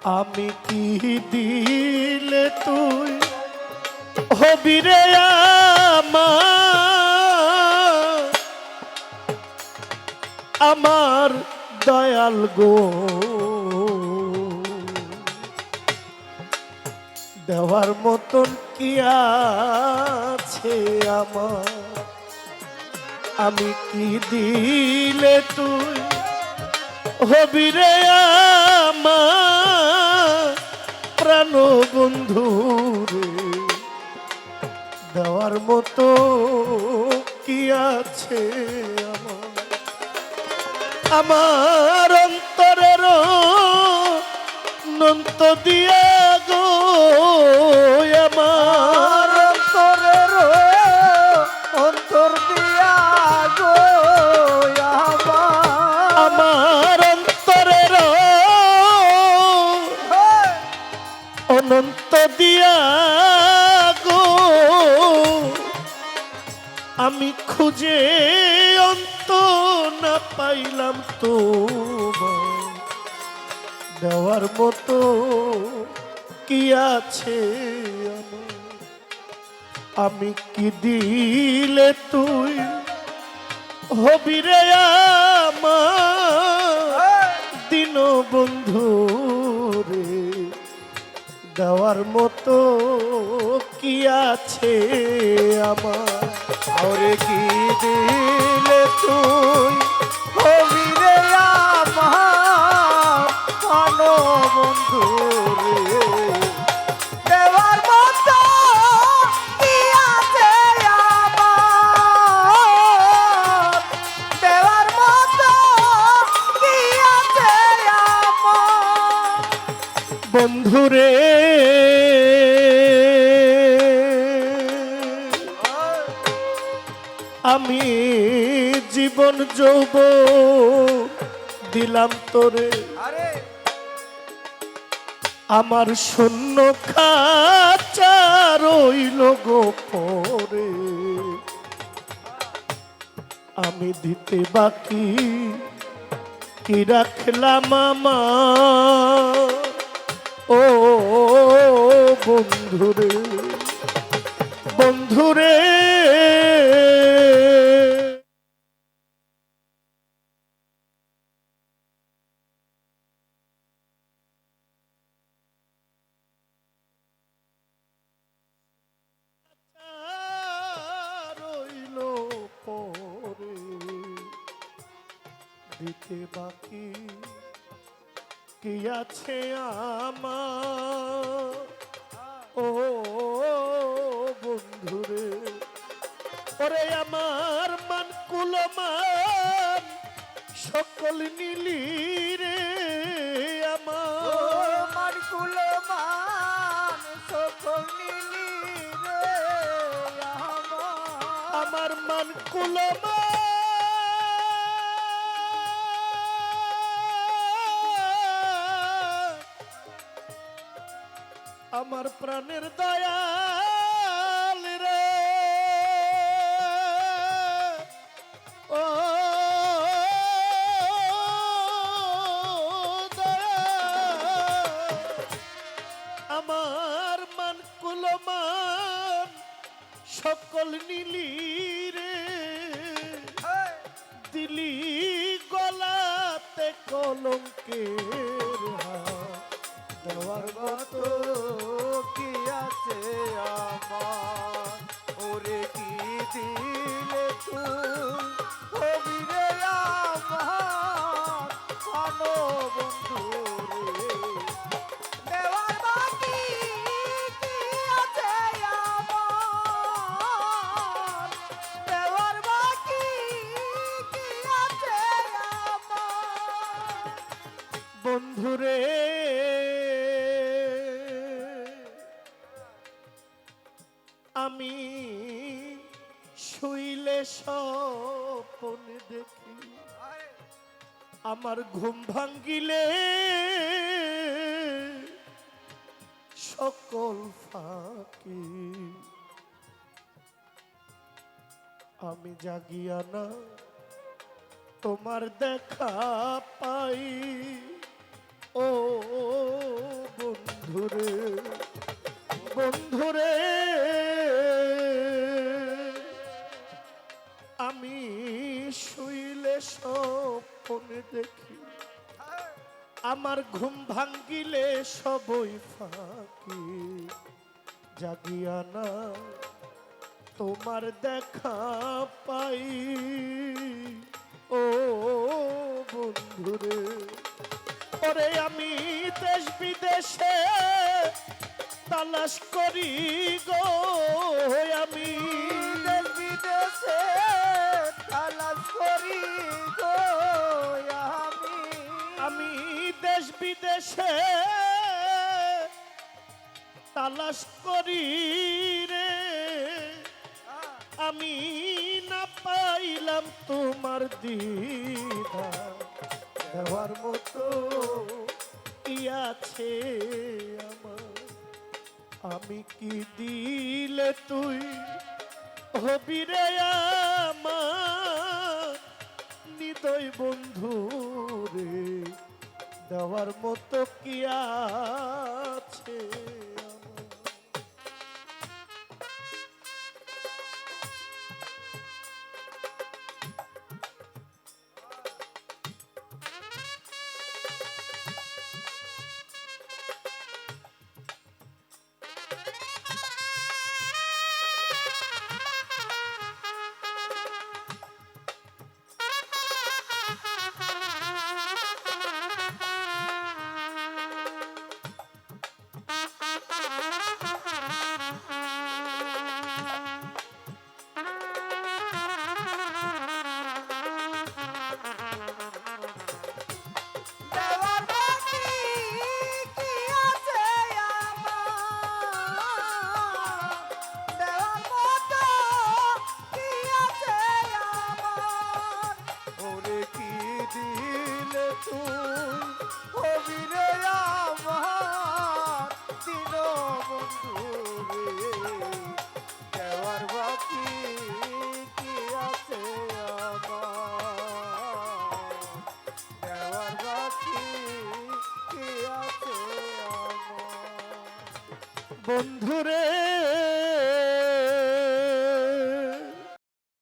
আমি কি দিলে তুই হবি রে আমার দয়াল গো, দেওয়ার মতন কি আছে আমার? আমি কি দিলে তুই হবি রে আমার প্রাণ বন্ধু রে, দেওয়ার মতো কি আছে আমার? আমার অন্তরের নন্ত দিয়া গো, আমার অন্তরের অন্তর দিয়া গো, আমার অন্তরের অনন্ত দিয়া গো, আমি খুঁজে অন্ত না পাইলাম তো দেওয়ার মতো কি আছে আমার? আমি কি দিলে তুই হবি রে আমার দিন বন্ধু রে, দেওয়ার মতো কি আছে আমার? আরে কি দিলে তুই হবি রে আমার প্রাণ বন্ধু রে, দেওয়ার মতো কি আছে আমার? দেওয়ার মতো কি আছে আমার বন্ধু রে? আমি জীবন যৌবন দিলাম তোরে, আমার শূন্য খাঁচা রইল গো পরে, আমি দিতে বাকি কি রাখলাম আমার? ও বন্ধুরে, বন্ধুরে রইল পরে, দিতে বাকি কি আছে আমার? ও বন্ধুরে, ওরে আমার মান কুলমান সকল নীলি রে, আমার মান কুলমান সকল নীলি রে, আমার মান কুলমান আমার প্রাণের দয়াল রে, ও দয়াল, আমার মান কুলমান সকল নীলি রে, দিলি গলাতে কলঙ্কের হাত, দেওয়ার মতো কি আছে আমার? ওরে কি দিলে তুই হবি রে আমার প্রাণ বন্ধু রে, দেওয়ার বাকি কি আছে আমার? দেওয়ার বাকি কি আছে আমার বন্ধুরে? আমি শুইলে স্বপ্ন দেখি, আমার ঘুম ভাঙ্গিলে সকল ফাঁকি, আমি জাগিয়া না তোমার দেখা পাই, ও বন্ধুরে বন্ধুরে আমি শুইলে স্বপ্নে দেখি আমার ঘুম ভাঙ্গিলে সবই ফাঁকি জাগিয়া না তোমার দেখা পাই ও বন্ধুরে ওরে আমি দেশ বিদেশে তালাশ করি গো আমি দেশ বিদেশে তালাশ করি গো আমি দেশ বিদেশে তালাশ করি রে আমি না পাইলাম তোমার দিদা দেওয়ার মতো কি আছে আমার আমি কি দিলে তুই হবি রে আমার নিদয় বন্ধু রে দেওয়ার মতো কি আছে আমার? দেওয়ার বাকি কি আছে আমার দেওয়ার মতো কি আছে আমার ওরে কি দিলে তুই হবি রে আমার দিন বন্ধু রে দেওয়ার বাকি কি আছে আমার দেওয়ার বাকি কি আছে আমার বন্ধুরে